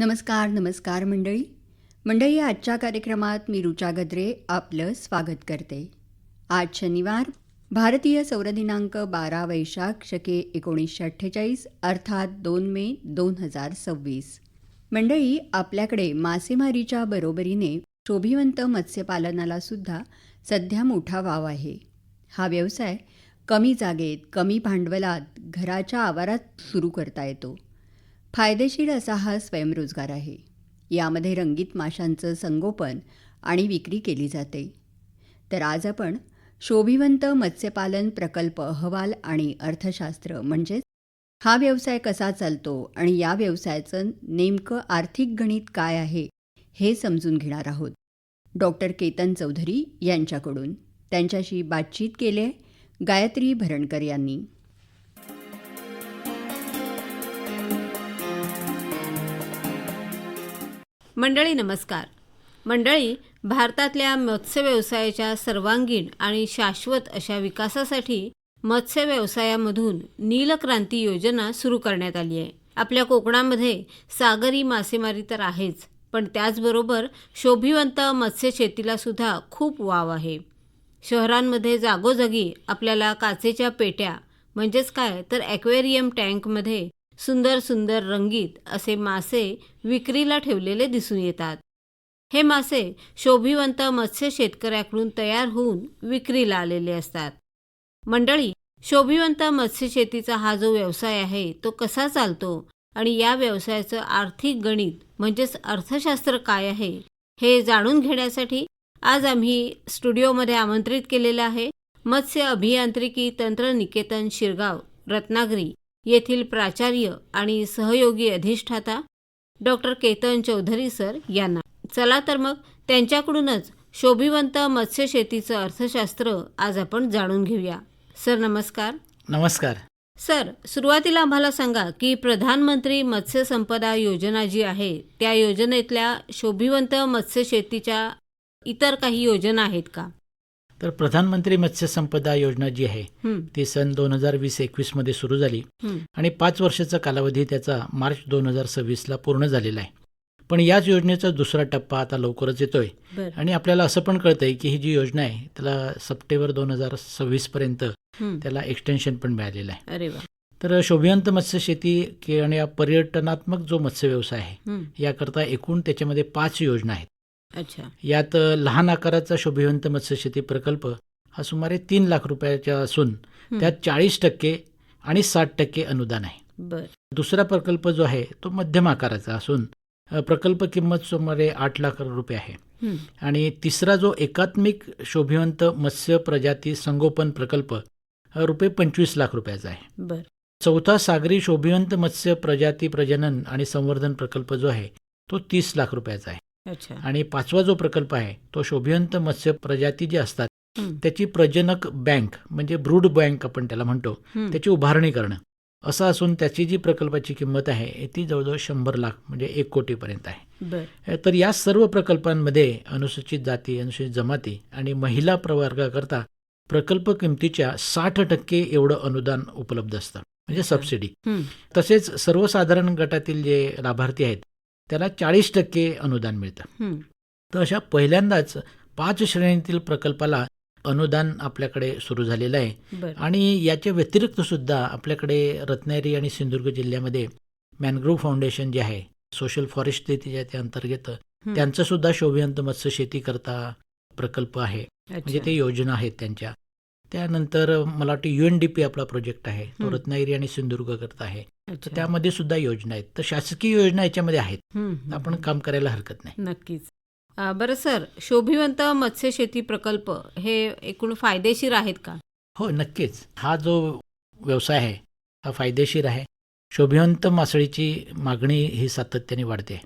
नमस्कार नमस्कार मंडळी आजच्या कार्यक्रमात मी रुचा गद्रे आपलं स्वागत करते. आज शनिवार, भारतीय सौर दिनांक 12 वैशाख शके 1948 अर्थात 2 मे 2026. मंडळी, आपल्याकडे मासेमारीच्या बरोबरीने शोभिवंत मत्स्यपालनाला सुद्धा सध्या मोठा वाव आहे. हा व्यवसाय कमी जागेत, कमी भांडवलात, घराच्या आवारात सुरू करता येतो. फायदेशीर असा हा स्वयंरोजगार आहे. यामध्ये रंगीत माशांचं संगोपन आणि विक्री केली जाते. तर आज आपण शोभिवंत मत्स्यपालन प्रकल्प अहवाल आणि अर्थशास्त्र म्हणजेच हा व्यवसाय कसा चालतो आणि या व्यवसायाचं नेमकं आर्थिक गणित काय आहे हे समजून घेणार आहोत. डॉक्टर केतन चौधरी यांच्याकडून. त्यांच्याशी बातचीत केली आहे गायत्री भरणकर यांनी. मंडळी नमस्कार. मंडळी, भारतातल्या मत्स्य व्यवसायाच्या सर्वांगीण आणि शाश्वत अशा विकासासाठी मत्स्य व्यवसायामधून नीलक्रांती योजना सुरू करण्यात आली आहे. आपल्या कोकणामध्ये सागरी मासेमारी तर आहेच, पण त्याचबरोबर शोभिवंत मत्स्यशेतीला सुद्धा खूप वाव आहे. शहरांमध्ये जागोजागी आपल्याला काचेच्या पेट्या म्हणजेच काय तर ॲक्वेरियम टँकमध्ये सुंदर सुंदर रंगीत असे मासे विक्रीला ठेवलेले दिसून येतात. हे मासे शोभिवंत मत्स्य शेतकऱ्याकडून तयार होऊन विक्रीला आलेले असतात. मंडळी, शोभिवंत मत्स्यशेतीचा हा जो व्यवसाय आहे तो कसा चालतो आणि या व्यवसायाचं आर्थिक गणित म्हणजेच अर्थशास्त्र काय आहे हे जाणून घेण्यासाठी आज आम्ही स्टुडिओमध्ये आमंत्रित केलेलं आहे मत्स्य अभियांत्रिकी तंत्रनिकेतन शिरगाव रत्नागिरी येथील प्राचार्य आणि सहयोगी अधिष्ठाता डॉक्टर केतन चौधरी सर यांना. चला तर मग त्यांच्याकडूनच शोभिवंत मत्स्यशेतीचं अर्थशास्त्र आज आपण जाणून घेऊया. सर नमस्कार. नमस्कार. सर, सुरुवातीला आम्हाला सांगा की प्रधानमंत्री मत्स्य संपदा योजना जी आहे त्या योजनेतल्या शोभिवंत मत्स्यशेतीच्या इतर काही योजना आहेत का? तर प्रधानमंत्री मत्स्य संपदा योजना जी आहे ती सन 2020-21 मध्ये सुरू झाली आणि 5 वर्षाचा कालावधी त्याचा मार्च 2026ला पूर्ण झालेला आहे. पण याच योजनेचा दुसरा टप्पा आता लवकरच येतोय आणि आपल्याला असं पण कळतंय की ही जी योजना आहे त्याला सप्टेंबर 2026 पर्यंत त्याला एक्सटेन्शन पण मिळालेलं आहे. अरे वा. तर शोभिवंत मत्स्यशेती आणि पर्यटनात्मक जो मत्स्य व्यवसाय आहे याकरता एकूण त्याच्यामध्ये 5 योजना आहेत. अच्छा. यात लहान आकाराचा शोभिवंत मत्स्यशेती प्रकल्प हा सुमारे 3 लाख रुपयाचा असून त्यात 40% आणि 60% अनुदान आहे. बर. दुसरा प्रकल्प जो आहे तो मध्यम आकाराचा असून प्रकल्प किंमत सुमारे 8 लाख रुपये आहे. आणि तिसरा जो एकात्मिक शोभिवंत मत्स्य प्रजाती संगोपन प्रकल्प रुपये 25 लाख रुपयाचा आहे. बर. चौथा सागरी शोभिवंत मत्स्य प्रजाती प्रजनन आणि संवर्धन प्रकल्प जो आहे तो 30 लाख रुपयाचा आहे. अच्छा. आणि 5वा जो प्रकल्प आहे तो शोभिवंत मत्स्य प्रजाती जे असतात त्याची प्रजनक बँक म्हणजे ब्रूड बँक आपण त्याला म्हणतो त्याची उभारणी करणं असं असून त्याची जी प्रकल्पाची किंमत आहे ती जवळजवळ 100 लाख म्हणजे 1 कोटीपर्यंत आहे. तर या सर्व प्रकल्पांमध्ये अनुसूचित जाती, अनुसूचित जमाती आणि महिला प्रवर्गाकरता प्रकल्प किमतीच्या 60% एवढं अनुदान उपलब्ध असतं म्हणजे सबसिडी. तसेच सर्वसाधारण गटातील जे लाभार्थी आहेत त्याला 40% अनुदान मिळतं. तर अशा पहिल्यांदाच 5 श्रेणीतील प्रकल्पाला अनुदान आपल्याकडे सुरू झालेलं आहे. आणि याच्या व्यतिरिक्त सुद्धा आपल्याकडे रत्नागिरी आणि सिंधुदुर्ग जिल्ह्यामध्ये मॅनग्रोव्ह फाउंडेशन जे आहे सोशल फॉरेस्ट्री त्या अंतर्गत त्यांचं सुद्धा शोभिवंत मत्स्यशेती करता प्रकल्प आहे. म्हणजे ते योजना आहेत त्यांच्या. त्यानंतर मला वाटतं UNDP आपला प्रोजेक्ट आहे तो रत्नागिरी आणि सिंधुदुर्ग करता आहे. तर त्यामध्ये सुद्धा योजना आहेत. तर शासकीय योजना याच्यामध्ये आहेत. आपण काम करायला हरकत नाही. नक्कीच. बरं सर, शोभिवंत मत्स्यशेती प्रकल्प हे एकूण फायदेशीर आहेत का? हो, नक्कीच. हा जो व्यवसाय आहे हा फायदेशीर आहे. शोभिवंत मासळीची मागणी ही सातत्याने वाढते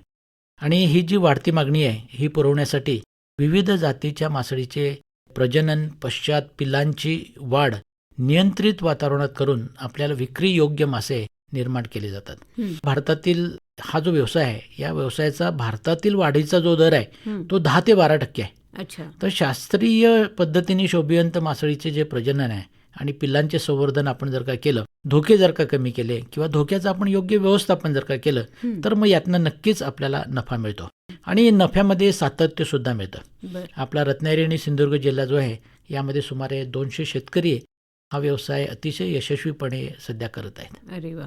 आणि ही जी वाढती मागणी आहे ही पुरवण्यासाठी विविध जातीच्या मासळीचे प्रजनन पश्चात पिलांची वाढ नियंत्रित वातावरणात करून आपल्याला विक्री योग्य मासे निर्माण केले जातात. भारतातील हा जो व्यवसाय आहे या व्यवसायाचा भारतातील वाढीचा जो दर आहे तो 10 ते 12% आहे. अच्छा. तर शास्त्रीय पद्धतीने शोभिवंत मासळीचे जे प्रजनन आहे आणि पिल्लांचे संवर्धन आपण जर का केलं, धोके जर का कमी केले किंवा धोक्याचं आपण योग्य व्यवस्थापन जर का केलं तर मग यातनं नक्कीच आपल्याला नफा मिळतो आणि नफ्यामध्ये सातत्य सुद्धा मिळतं. बरं. आपला रत्नागिरी आणि सिंधुदुर्ग जिल्हा जो आहे यामध्ये सुमारे 200 शेतकरी हा व्यवसाय अतिशय यशस्वीपणे सध्या करत आहेत. अरे वा.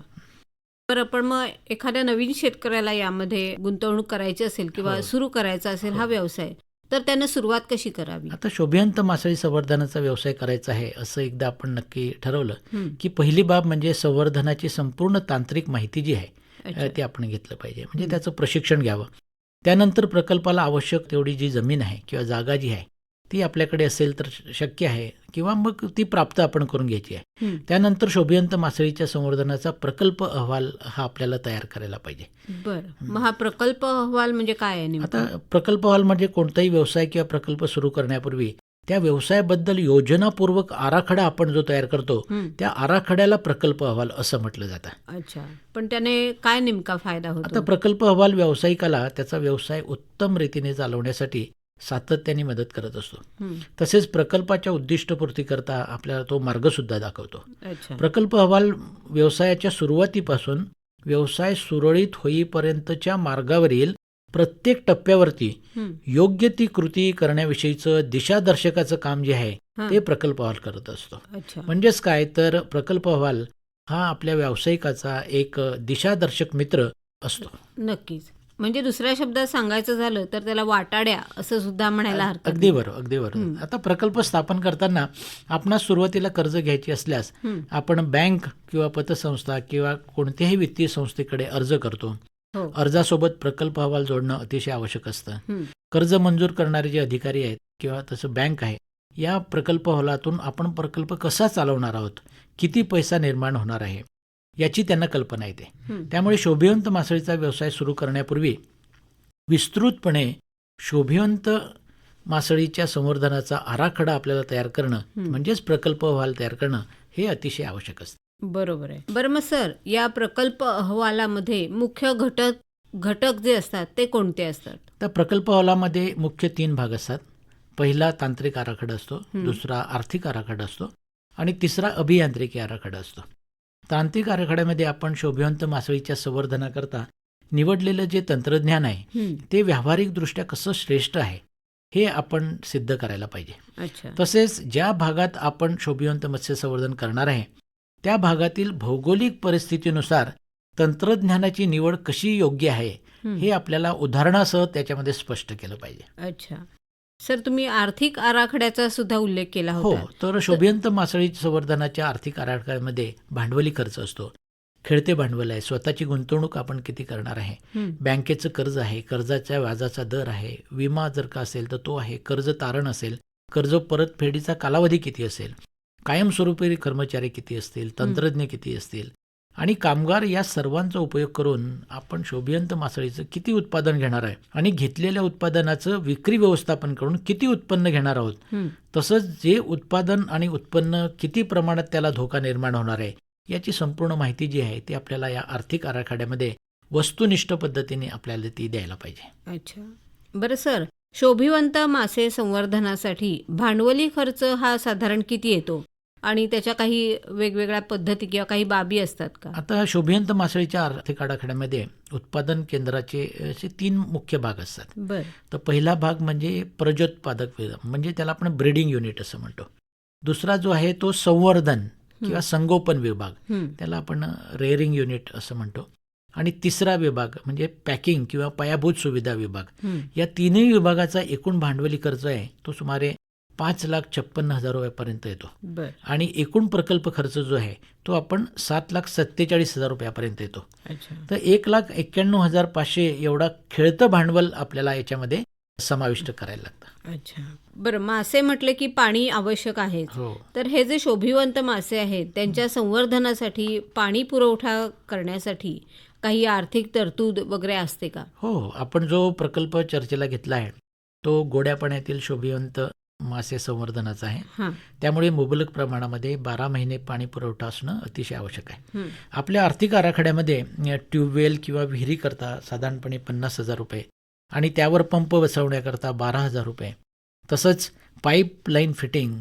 बरं, पण मग एखाद्या नवीन शेतकऱ्याला यामध्ये गुंतवणूक करायची असेल किंवा हो. सुरू करायचा असेल हा व्यवसाय, तर त्यानं सुरुवात कशी करावी? आता शोभिवंत मासळी संवर्धनाचा व्यवसाय करायचा आहे असं एकदा आपण नक्की ठरवलं हं. की पहिली बाब म्हणजे संवर्धनाची संपूर्ण तांत्रिक माहिती जी आहे अच्छा. ती आपण घेतलं पाहिजे, म्हणजे त्याचं प्रशिक्षण घ्यावं. त्यानंतर प्रकल्पाला आवश्यक तेवढी जी जमीन आहे किंवा जागा जी आहे ती आपल्याकडे असेल तर शक्य आहे किंवा मग ती प्राप्त आपण करून घ्यायची आहे. हं. त्यानंतर शोभिवंत मासळीच्या संवर्धनाचा प्रकल्प अहवाल हा आपल्याला तयार करायला पाहिजे. बरं, मग हा प्रकल्प अहवाल म्हणजे काय आहे नेमकं? आता प्रकल्प अहवाल म्हणजे कोणताही व्यवसाय किंवा प्रकल्प सुरू करण्यापूर्वी त्या व्यवसायाबद्दल योजनापूर्वक आराखडा आपण जो तयार करतो हं. त्या आराखड्याला प्रकल्प अहवाल असं म्हटलं जातं. अच्छा, पण त्याने काय नेमका फायदा आता होतो? प्रकल्प अहवाल व्यावसायिकाला त्याचा व्यवसाय उत्तम रीतीने चालवण्यासाठी सातत्याने मदत करत असतो. हं. तसेच प्रकल्पाच्या उद्दिष्टपूर्तीकरता आपल्याला तो मार्ग सुद्धा दाखवतो. अच्छा. प्रकल्प अहवाल व्यवसायाच्या सुरुवातीपासून व्यवसाय सुरळीत होईपर्यंतच्या मार्गावरील प्रत्येक टप्प्यावरती हं. योग्य ती कृती करण्याविषयीचं दिशादर्शकाचं काम जे आहे हां. ते प्रकल्प अहवाल करत असतो. अच्छा. म्हणजेच काय तर प्रकल्प अहवाल हा आपल्या व्यावसायिकाचा एक दिशादर्शक मित्र असतो. नक्कीच. म्हणजे दुसऱ्या शब्दात सांगायचं झालं तर त्याला वाटाड्या असं सुद्धा म्हणायला हरकत अगदी नाही. बरोबर, अगदी बरोबर. आता प्रकल्प स्थापन करताना आपणास सुरुवातीला कर्ज घ्यायची असल्यास हं. आपण बँक किंवा पतसंस्था किंवा कोणत्याही वित्तीय संस्थेकडे अर्ज करतो. हो. अर्जासोबत प्रकल्प अहवाल जोडणं अतिशय आवश्यक असतं. हं. कर्ज मंजूर करणारे जे अधिकारी आहेत किंवा तसं बँक आहे, या प्रकल्प अहवालातून आपण प्रकल्प कसा चालवणार आहोत, किती पैसा निर्माण होणार आहे याची त्यांना कल्पना येते. हं. त्यामुळे शोभिवंत मासळीचा व्यवसाय सुरू करण्यापूर्वी विस्तृतपणे शोभिवंत मासळीच्या संवर्धनाचा आराखडा आपल्याला तयार करणं म्हणजेच प्रकल्प अहवाल तयार करणं हे अतिशय आवश्यक असतं. बरोबर आहे. बरं, मग सर या प्रकल्प अहवालामध्ये मुख्य घटक जे असतात ते कोणते असतात? तर प्रकल्प अहवालामध्ये मुख्य 3 भाग असतात. पहिला तांत्रिक आराखडा असतो, दुसरा आर्थिक आराखडा असतो आणि तिसरा अभियांत्रिकी आराखडा असतो. तांत्रिक आराखड्यामध्ये आपण शोभिवंत मासळीच्या संवर्धनाकरता निवडलेलं जे तंत्रज्ञान आहे ते व्यावहारिकदृष्ट्या कसं श्रेष्ठ आहे हे आपण सिद्ध करायला पाहिजे. अच्छा. तसेच ज्या भागात आपण शोभिवंत मत्स्य संवर्धन करणार आहे त्या भागातील भौगोलिक परिस्थितीनुसार तंत्रज्ञानाची निवड कशी योग्य आहे हे आपल्याला उदाहरणासह त्याच्यामध्ये स्पष्ट केलं पाहिजे. अच्छा. सर, तुम्ही आर्थिक आराखड्याचा सुद्धा उल्लेख केला हो, होता. तर शोभिवंत मासळी संवर्धनाच्या आर्थिक आराखड्यामध्ये भांडवली खर्च असतो, खेळते भांडवल आहे, स्वतःची गुंतवणूक आपण किती करणार आहे, बँकेचं कर्ज आहे, कर्जाच्या व्याजाचा दर आहे, विमा जर का असेल तर तो आहे, कर्ज तारण असेल, कर्ज परतफेडीचा कालावधी किती असेल, कायमस्वरूपी कर्मचारी किती असतील, तंत्रज्ञ किती असतील आणि कामगार या सर्वांचा उपयोग करून आपण शोभिवंत मासळीचं किती उत्पादन घेणार आहे आणि घेतलेल्या उत्पादनाचं विक्री व्यवस्थापन करून किती उत्पन्न घेणार आहोत, तसंच जे उत्पादन आणि उत्पन्न किती प्रमाणात त्याला धोका निर्माण होणार आहे याची संपूर्ण माहिती जी आहे ती आपल्याला या आर्थिक आराखड्यामध्ये वस्तुनिष्ठ पद्धतीने आपल्याला ती द्यायला पाहिजे. अच्छा. बरं सर, शोभिवंत मासे संवर्धनासाठी भांडवली खर्च हा साधारण किती येतो आणि त्याच्या काही वेगवेगळ्या पद्धती किंवा काही बाबी असतात का? आता शोभिवंत मासळीच्या आर्थिक आराखड्यामध्ये उत्पादन केंद्राचे असे 3 मुख्य भाग असतात. बरं. तर पहिला भाग म्हणजे प्रजोत्पादक विभाग, म्हणजे त्याला आपण ब्रीडिंग युनिट असं म्हणतो. दुसरा जो आहे तो संवर्धन किंवा संगोपन विभाग, त्याला आपण रेअरिंग युनिट असं म्हणतो. आणि तिसरा विभाग म्हणजे पॅकिंग किंवा पायाभूत सुविधा विभाग. या तिन्ही विभागाचा एकूण भांडवली खर्च आहे तो सुमारे 5,56,000 रुपयापर्यंत येतो. बरं. आणि एकूण प्रकल्प खर्च जो आहे तो आपण 7,47,000 रुपयापर्यंत येतो. अच्छा. तर 1,91,500 एवढा खेळतं भांडवल आपल्याला याच्यामध्ये समाविष्ट करायला लागतं. अच्छा. बरं, मासे म्हटले की पाणी आवश्यक आहे. हो. तर हे जे शोभिवंत मासे आहेत त्यांच्या संवर्धनासाठी पाणी पुरवठा करण्यासाठी काही आर्थिक तरतूद वगैरे असते का? हो, आपण जो प्रकल्प चर्चेला घेतला आहे तो गोड्या पाण्यातील शोभिवंत मासे संवर्धनाचा आहे. हां. त्यामुळे मुबलक प्रमाणामध्ये 12 महिने पाणी पुरवठा असणं अतिशय आवश्यक आहे. हं. आपल्या आर्थिक आराखड्यामध्ये ट्यूबवेल किंवा विहिरीकरता साधारणपणे 50,000 रुपये आणि त्यावर पंप बसवण्याकरता 12,000 रुपये, तसंच पाईपलाईन फिटिंग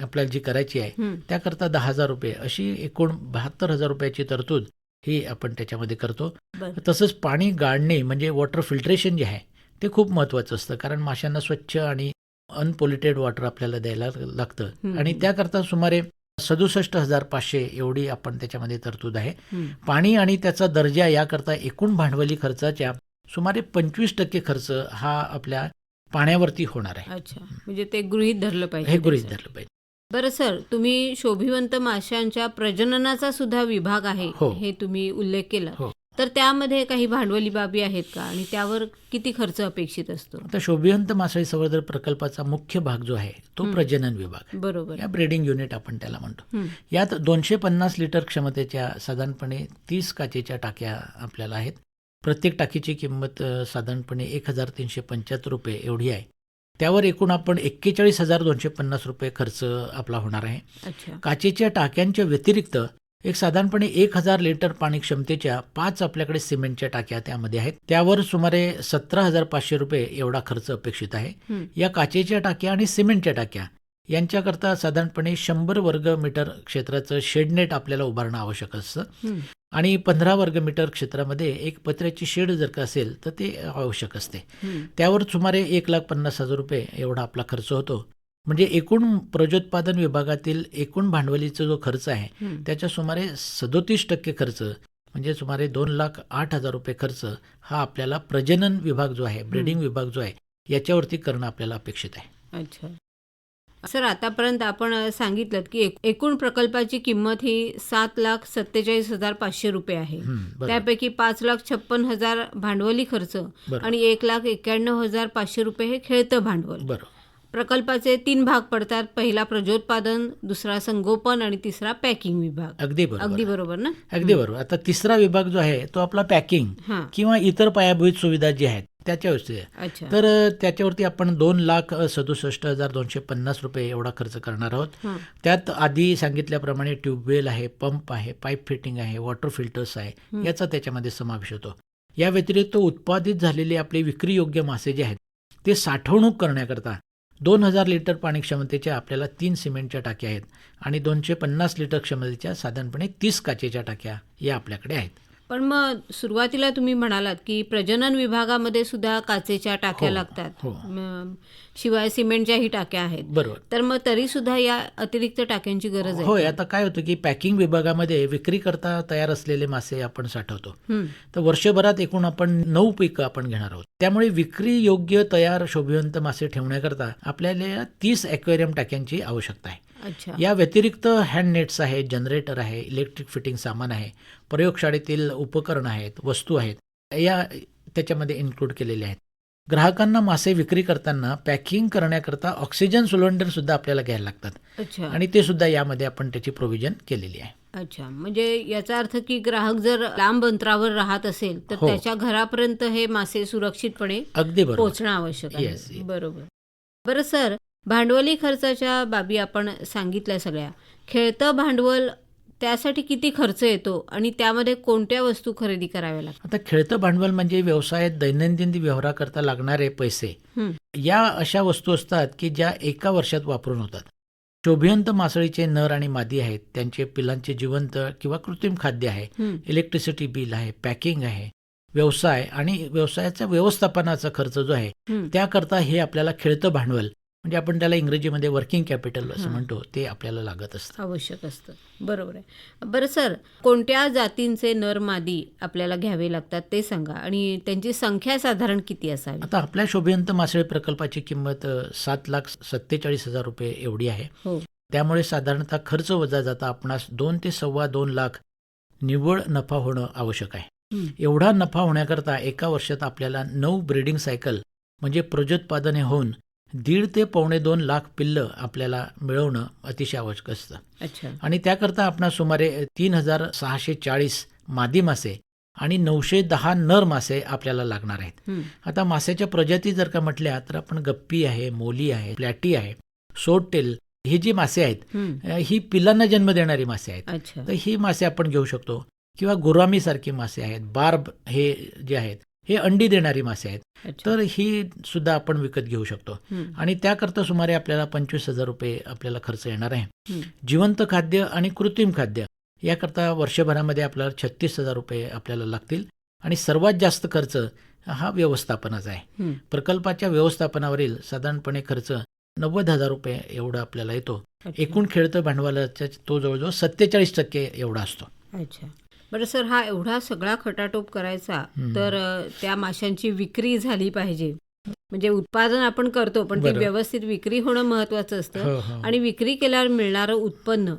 आपल्याला जी करायची आहे त्याकरता 10,000 रुपये अशी एकूण 72,000 रुपयाची तरतूद ही आपण त्याच्यामध्ये करतो. बरं. तसंच पाणी गाळणे म्हणजे वॉटर फिल्ट्रेशन जे आहे ते खूप महत्त्वाचं असतं, कारण माशांना स्वच्छ आणि अनपोल्युटेड वॉटर आपल्याला द्यायला लागतं आणि त्याकरता सुमारे 67,500 एवढी आपण त्याच्यामध्ये तरतूद आहे. पाणी आणि त्याचा दर्जा याकरता एकूण भांडवली खर्चाच्या सुमारे 25% खर्च हा आपल्या पाण्यावरती होणार आहे. अच्छा, म्हणजे ते गृहीत धरलं पाहिजे. हे गृहीत धरलं पाहिजे. बरं सर, तुम्ही शोभिवंत माशांच्या प्रजननाचा सुद्धा विभाग आहे हो. हे तुम्ही उल्लेख केला. हो. तर त्यामध्ये काही भांडवली बाबी आहेत का आणि त्यावर किती खर्च अपेक्षित असतो? आता शोभिवंत मासळी संवर्धन प्रकल्पाचा मुख्य भाग जो आहे तो प्रजनन विभाग, बरोबर. या ब्रीडिंग युनिट आपण त्याला म्हणतो. यात 250 लिटर क्षमतेच्या साधारणपणे 30 काचेच्या टाक्या आपल्याला आहेत. प्रत्येक टाकीची किंमत साधारणपणे 1,375 रुपये एवढी आहे. त्यावर एकूण आपण 41,250 रुपये खर्च आपला होणार आहे. अच्छा. काचेच्या टाक्यांच्या व्यतिरिक्त एक साधारणपणे 1,000 लिटर पाणी क्षमतेच्या 5 आपल्याकडे सिमेंटच्या टाक्या त्यामध्ये आहेत. त्यावर सुमारे 17,500 रुपये एवढा खर्च अपेक्षित आहे. या काचेच्या टाक्या आणि सिमेंटच्या टाक्या यांच्याकरता साधारणपणे 100 वर्ग मीटर क्षेत्राचं शेडनेट आपल्याला उभारणं आवश्यक असतं आणि 15 वर्ग मीटर क्षेत्रामध्ये एक पत्र्याची शेड जर का असेल तर ते आवश्यक असते. त्यावर सुमारे 1,50,000 रुपये एवढा आपला खर्च होतो. म्हणजे एकूण प्रजोत्पादन विभागातील एकूण भांडवलीचा जो खर्च आहे त्याच्या सुमारे 37% खर्च म्हणजे सुमारे 2,08,000 रुपये खर्च हा आपल्याला प्रजनन विभाग जो आहे, ब्रीडिंग विभाग जो आहे याच्यावरती करणं आपल्याला अपेक्षित आहे. अच्छा सर, आतापर्यंत आपण सांगितलं की एकूण प्रकल्पाची किंमत ही 7,47,500 रुपये आहे. त्यापैकी 5,56,000 भांडवली खर्च आणि 1,91,500 रुपये हे खेळतं भांडवल. बरोबर. प्रकल्पाचे 3 भाग पडतात. पहिला प्रजोत्पादन, दुसरा संगोपन आणि तिसरा पॅकिंग विभाग. अगदी बरोबर. अगदी बरोबर ना? अगदी बरोबर. आता तिसरा विभाग जो आहे तो आपला पॅकिंग किंवा इतर पायाभूत सुविधा जी आहेत त्याच्यावरती आहे. अच्छा. तर त्याच्यावरती आपण 2,67,250 रुपये एवढा खर्च करणार आहोत. त्यात आधी सांगितल्याप्रमाणे ट्यूबवेल आहे, पंप आहे, पाईप फिटिंग आहे, वॉटर फिल्टर्स आहे, याचा त्याच्यामध्ये समावेश होतो. या व्यतिरिक्त उत्पादित झालेले आपले विक्रीयोग्य मासे जे आहेत ते साठवणूक करण्याकरता 2,000 लिटर पाणी क्षमतेच्या आपल्याला 3 सिमेंटच्या टाक्या आहेत आणि 250 लिटर क्षमतेच्या साधारणपणे 30 काचेच्या टाक्या या आपल्याकडे आहेत. पण मग सुरुवातीला तुम्ही म्हणालात की प्रजनन विभागामध्ये सुद्धा काचेच्या टाक्या लागतात, शिवाय सिमेंटच्याही टाक्या आहेत. बरोबर. तर मग तरी सुद्धा या अतिरिक्त टाक्यांची गरज आहे. होय. आता काय होतं की पॅकिंग विभागामध्ये विक्री करता तयार असलेले मासे आपण साठवतो. तर वर्षभरात एकूण आपण 9 पिकं आपण घेणार आहोत. त्यामुळे विक्री योग्य तयार शोभिवंत मासे ठेवण्याकरता आपल्याला 30 ॲक्वेरियम टाक्यांची आवश्यकता आहे. अच्छा. या व्यतिरिक्त हँड नेट्स आहे, जनरेटर आहे, इलेक्ट्रिक फिटिंग सामान आहे, प्रयोगशाळेतील उपकरणं आहेत, वस्तू आहेत, या त्याच्यामध्ये इन्क्लूड केलेले आहेत. ग्राहकांना मासे विक्री करताना पॅकिंग करण्याकरता ऑक्सिजन सिलेंडर सुद्धा आपल्याला घ्यायला लागतात. अच्छा. आणि ते सुद्धा यामध्ये आपण त्याची प्रोव्हिजन केलेली आहे. अच्छा, म्हणजे याचा अर्थ की ग्राहक जर लांब अंतरावर राहत असेल तर त्याच्या घरापर्यंत हे मासे सुरक्षितपणे अगदी बरोबर पोहोचणं आवश्यक आहे. Yes. बरोबर. बरं सर, भांडवली खर्चाच्या बाबी आपण सांगितल्या सगळ्या. खेळतं भांडवल त्यासाठी किती खर्च येतो आणि त्यामध्ये कोणत्या वस्तू खरेदी कराव्या लागतात? आता खेळतं भांडवल म्हणजे व्यवसायात दैनंदिन व्यवहाराकरता लागणारे पैसे, या अशा वस्तू असतात की ज्या एका वर्षात वापरून होतात. शोभिवंत मासळीचे नर आणि मादी आहेत, त्यांचे पिलांचे जिवंत किंवा कृत्रिम खाद्य आहे, इलेक्ट्रिसिटी बिल आहे, पॅकिंग आहे, व्यवसाय आणि व्यवसायाचा व्यवस्थापनाचा खर्च जो आहे त्याकरता हे आपल्याला खेळतं भांडवल म्हणजे आपण त्याला इंग्रजीमध्ये वर्किंग कॅपिटल असं म्हणतो, ते आपल्याला लागत असतं, आवश्यक असतं. बरोबर आहे. बरं सर, कोणत्या जातींचे नर मादी आपल्याला घ्यावे लागतात ते सांगा आणि त्यांची संख्या साधारण किती असावी? आता आपल्या शोभिवंत मासळी प्रकल्पाची किंमत 7,47,000 रुपये एवढी आहे. त्यामुळे साधारणतः खर्च वजा जाता आपणास 2 ते 2.25 लाख निव्वळ नफा होणं आवश्यक आहे. एवढा नफा होण्याकरता एका वर्षात आपल्याला 9 ब्रीडिंग सायकल म्हणजे प्रजोत्पादने होऊन 1.5 ते 2.25 लाख पिल्लं आपल्याला मिळवणं अतिशय आवश्यक असतं. अच्छा. आणि त्याकरता आपणास सुमारे 3,640 मादी मासे आणि 910 नर मासे आपल्याला लागणार आहेत. आता मासेच्या प्रजाती जर का म्हटल्या तर आपण गप्पी आहे, मोली आहे, प्लॅटी आहे, सोटटेल, हे जी मासे आहेत ही पिलांना जन्म देणारी मासे आहेत. तर ही मासे आपण घेऊ शकतो. किंवा गुरामी सारखी मासे आहेत, बार्ब हे जे आहेत हे अंडी देणारी मासे आहेत. अच्छा. तर ही सुद्धा आपण विकत घेऊ शकतो. आणि त्याकरता सुमारे आपल्याला 25,000 रुपये आपल्याला खर्च येणार आहे. जिवंत खाद्य आणि कृत्रिम खाद्य याकरता वर्षभरामध्ये आपल्याला 36,000 रुपये आपल्याला लागतील. आणि सर्वात जास्त खर्च हा व्यवस्थापनाचा आहे. प्रकल्पाच्या व्यवस्थापनावरील साधारणपणे खर्च 90,000 रुपये एवढा आपल्याला येतो. एकूण खेळतं भांडवलाचा तो जवळजवळ 47% एवढा असतो. अच्छा. बरं सर, हा एवढा सगळा खटाटोप करायचा तर त्या माशांची विक्री झाली पाहिजे. म्हणजे उत्पादन आपण करतो पण ती बरोबर. व्यवस्थित विक्री होणं महत्वाचं असतं. हो, हो. आणि विक्री केल्यावर मिळणारं उत्पन्न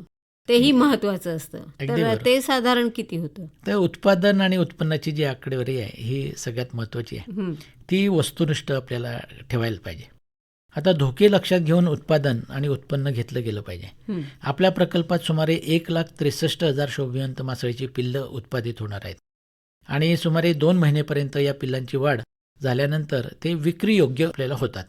तेही महत्वाचं असतं. अगदी तर बरोबर. ते साधारण किती होतं? तर उत्पादन आणि उत्पन्नाची जी आकडेवारी आहे ही सगळ्यात महत्त्वाची आहे. ती वस्तुनिष्ठ आपल्याला ठेवायला पाहिजे. आता धोके लक्षात घेऊन उत्पादन आणि उत्पन्न घेतलं गेलं पाहिजे. आपल्या प्रकल्पात सुमारे 1,63,000 शोभिवंत मासळीची पिल्लं उत्पादित होणार आहेत. आणि सुमारे 2 महिनेपर्यंत या पिल्लांची वाढ झाल्यानंतर ते विक्री योग्य आपल्याला होतात.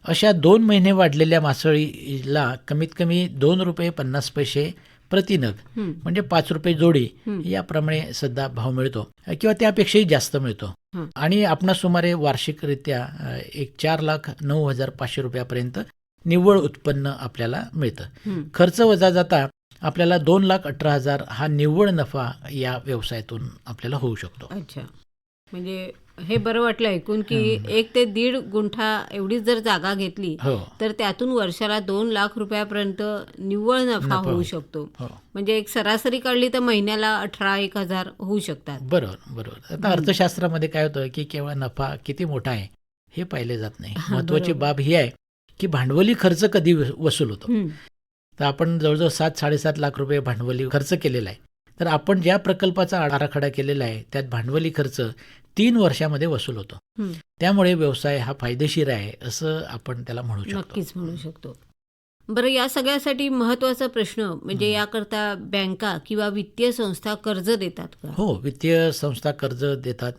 अशा 2 महिने वाढलेल्या मासळीला कमीत कमी ₹2.50 प्रतिनग म्हणजे 5 रुपये जोडी याप्रमाणे सध्या भाव मिळतो किंवा त्यापेक्षाही जास्त मिळतो. आणि आपणास सुमारे वार्षिकरित्या 4,09,500 रुपयापर्यंत निव्वळ उत्पन्न आपल्याला मिळतं. खर्च वजा जाता आपल्याला 2,18,000 हा निव्वळ नफा या व्यवसायातून आपल्याला होऊ शकतो. अच्छा. म्हणजे हे बरं वाटलं ऐकून की 1 ते 1.5 गुंठा एवढीच जर जागा घेतली हो. तर त्यातून वर्षाला 2 लाख रुपयापर्यंत निव्वळ नफा होऊ शकतो. हो. म्हणजे एक सरासरी काढली तर महिन्याला 18,000-1,000 होऊ शकतात. बरोबर. आता अर्थशास्त्रामध्ये काय होतं की केवळ नफा किती मोठा आहे हे पाहिले जात नाही. महत्वाची बाब ही आहे की भांडवली खर्च कधी वसूल होतो. तर आपण जवळजवळ 7-7.5 लाख रुपये भांडवली खर्च केलेला आहे. तर आपण ज्या प्रकल्पाचा आराखडा केलेला आहे त्यात भांडवली खर्च 3 वर्षामध्ये वसूल होतो. त्यामुळे व्यवसाय हा फायदेशीर आहे असं आपण त्याला म्हणू शकतो. नक्कीच म्हणू शकतो. बरं, या सगळ्यासाठी महत्वाचा प्रश्न म्हणजे याकरता बँका किंवा वित्तीय संस्था कर्ज देतात का? हो, वित्तीय संस्था कर्ज देतात.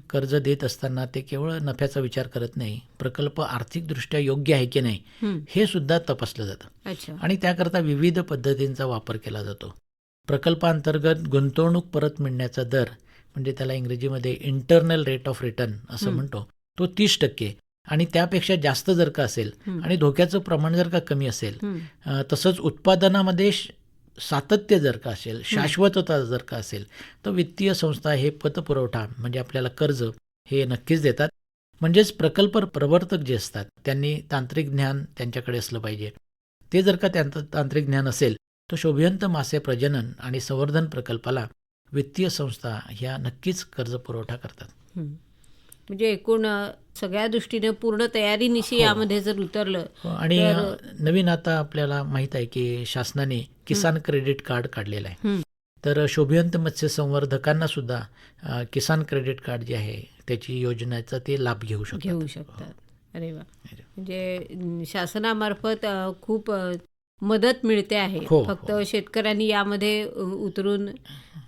कर्ज देत असताना ते केवळ नफ्याचा विचार करत नाही, प्रकल्प आर्थिकदृष्ट्या योग्य आहे की नाही हे सुद्धा तपासलं जातं. अच्छा. आणि त्याकरता विविध पद्धतींचा वापर केला जातो. प्रकल्पांतर्गत गुंतवणूक परत मिळण्याचा दर म्हणजे त्याला इंग्रजीमध्ये इंटरनल रेट ऑफ रिटर्न असं म्हणतो, तो 30% आणि त्यापेक्षा जास्त जर का असेल आणि धोक्याचं प्रमाण जर का कमी असेल, तसंच उत्पादनामध्ये सातत्य जर का असेल, शाश्वतता जर का असेल, तर वित्तीय संस्था हे पतपुरवठा म्हणजे आपल्याला कर्ज हे नक्कीच देतात. म्हणजेच प्रकल्प प्रवर्तक जे असतात त्यांनी तांत्रिक ज्ञान त्यांच्याकडे असलं पाहिजे. ते जर का त्यांचं तांत्रिक ज्ञान असेल तर शोभिवंत मासे प्रजनन आणि संवर्धन प्रकल्पाला वित्तीय संस्था ह्या नक्कीच कर्ज पुरवठा करतात. म्हणजे एकूण सगळ्या दृष्टीने पूर्ण तयारीनिशी यामध्ये जर उतरलं. आणि नवीन आता आपल्याला माहित आहे की शासनाने किसान क्रेडिट कार्ड काढलेलं आहे. तर शोभिवंत मत्स्य संवर्धकांना सुद्धा किसान क्रेडिट कार्ड जे आहे त्याची योजनेचा ते लाभ घेऊ शकतात. अरे वा. म्हणजे शासनामार्फत खूप मदत मिळते आहे. फक्त शेतकऱ्यांनी यामध्ये उतरून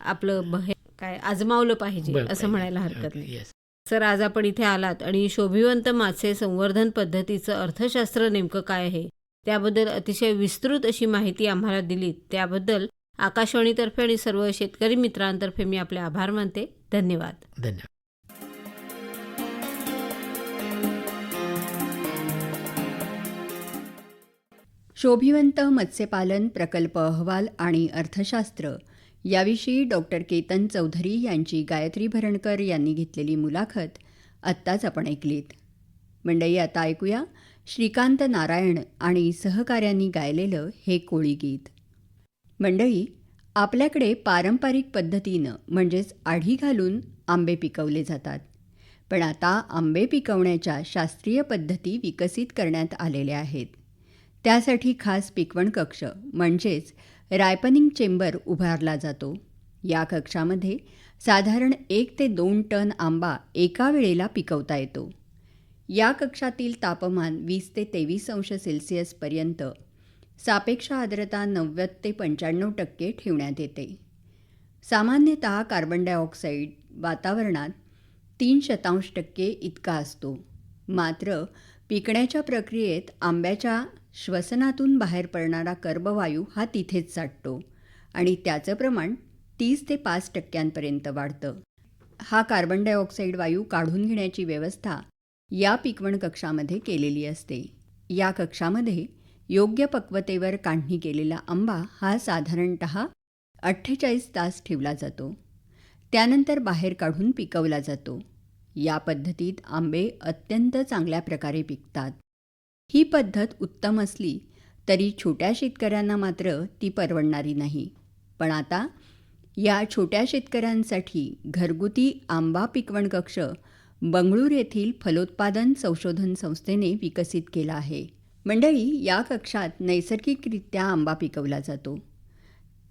आपलं काय आजमावलं पाहिजे असं म्हणायला हरकत नाही. सर, आज आपण इथे आलात आणि शोभिवंत मासे संवर्धन पद्धतीचं अर्थशास्त्र नेमकं काय आहे त्याबद्दल अतिशय विस्तृत अशी माहिती आम्हाला दिलीत. त्याबद्दल आकाशवाणीतर्फे आणि सर्व शेतकरी मित्रांतर्फे मी आपले आभार मानते. धन्यवाद. धन्यवाद. शोभिवंत मत्स्यपालन प्रकल्प अहवाल आणि अर्थशास्त्र याविषयी डॉक्टर केतन चौधरी यांची गायत्री भरणकर यांनी घेतलेली मुलाखत आत्ताच आपण ऐकलीत. मंडळी, आता ऐकूया श्रीकांत नारायण आणि सहकाऱ्यांनी गायलेलं हे कोळी गीत. मंडळी, आपल्याकडे पारंपरिक पद्धतीनं म्हणजेच आढी घालून आंबे पिकवले जातात. पण आता आंबे पिकवण्याच्या शास्त्रीय पद्धती विकसित करण्यात आलेल्या आहेत. त्यासाठी खास पिकवण कक्ष म्हणजेच रायपनिंग चेंबर उभारला जातो. या कक्षामध्ये साधारण 1 ते 2 टन आंबा एका वेळेला पिकवता येतो. या कक्षातील तापमान 20 ते 23 अंश सेल्सिअसपर्यंत, सापेक्ष आर्द्रता 90 ते 95% ठेवण्यात येते. सामान्यतः कार्बन डायऑक्साईड वातावरणात 0.3% इतका असतो. मात्र पिकण्याच्या प्रक्रियेत आंब्याच्या श्वसनातून बाहेर पडणारा कर्बवायू हा तिथेच साठतो आणि त्याचं प्रमाण 30 ते 5% वाढतं. हा कार्बन डायऑक्साईड वायू काढून घेण्याची व्यवस्था या पिकवण कक्षामध्ये केलेली असते. या कक्षामध्ये योग्य पक्वतेवर काढणी केलेला आंबा हा साधारणतः 48 तास ठेवला जातो. त्यानंतर बाहेर काढून पिकवला जातो. या पद्धतीत आंबे अत्यंत चांगल्या प्रकारे पिकतात. ही पद्धत उत्तम असली तरी छोट्या शेतकऱ्यांना मात्र ती परवडणारी नाही. पण आता या छोट्या शेतकऱ्यांसाठी घरगुती आंबा पिकवण कक्ष बंगळूर येथील फलोत्पादन संशोधन संस्थेने विकसित केला आहे. मंडळी, या कक्षात नैसर्गिकरित्या आंबा पिकवला जातो.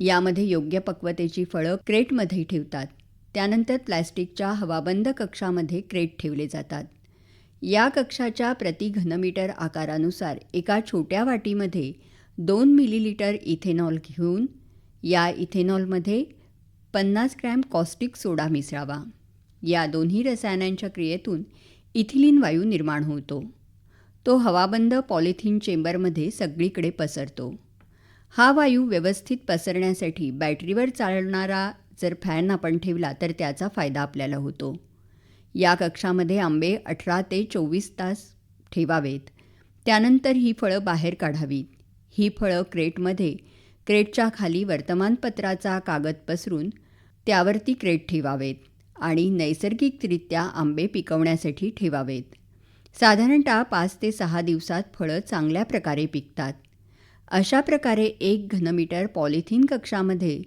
यामध्ये योग्य पक्वतेची फळं क्रेटमध्ये ठेवतात. त्यानंतर प्लॅस्टिकच्या हवाबंद कक्षामध्ये क्रेट ठेवले जातात. या कक्षाच्या प्रति घनमीटर आकारानुसार एका छोट्या वाटीमध्ये 2 मिलीलिटर इथेनॉल घेऊन या इथेनॉलमध्ये 50 ग्रॅम कॉस्टिक सोडा मिसळावा. या दोन्ही रसायनांच्या क्रियेतून इथिलीन वायू निर्माण होतो. तो हवाबंद पॉलिथिन चेंबरमध्ये सगळीकडे पसरतो. हा वायू व्यवस्थित पसरण्यासाठी बॅटरीवर चालणारा जर फॅन आपण ठेवला तर त्याचा फायदा आपल्याला होतो. या कक्षामध्ये आंबे 18 ते 24 तास ठेवावेत. त्यानंतर ही फळं बाहेर काढावीत. ही फळं क्रेटच्या खाली वर्तमानपत्राचा कागद पसरून त्यावरती क्रेट ठेवावेत आणि नैसर्गिकरित्या आंबे पिकवण्यासाठी ठेवावेत. साधारणतः 5 ते 6 दिवसात फळं चांगल्या प्रकारे पिकतात. अशा प्रकारे 1 घनमीटर पॉलिथिन कक्षामध्ये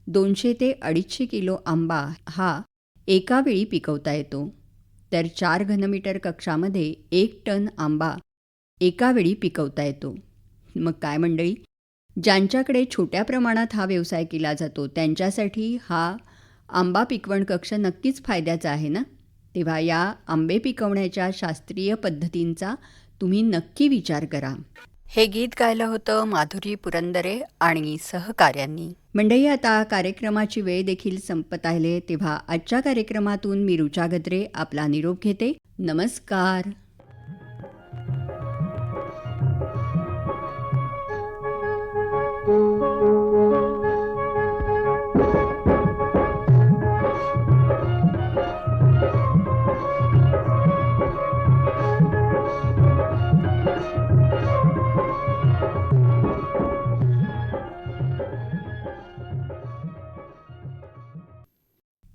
200 ते 250 किलो आंबा हा एका वेळी पिकवता येतो. तर 4 घनमीटर कक्षामध्ये 1 टन आंबा एका वेळी पिकवता येतो. मग काय मंडळी, ज्यांच्याकडे छोट्या प्रमाणात हा व्यवसाय केला जातो त्यांच्यासाठी हा आंबा पिकवण कक्ष नक्कीच फायद्याचा आहे ना. तेव्हा या आंबे पिकवण्याच्या शास्त्रीय पद्धतींचा तुम्ही नक्की विचार करा. हे गीत गायलं होतं माधुरी पुरंदरे आणि सहकाऱ्यांनी. मंडळी, आता कार्यक्रमाची वेळ देखील संपत आली. तेव्हा आजच्या कार्यक्रमातून मी ऋचा गद्रे आपला निरोप घेते. नमस्कार.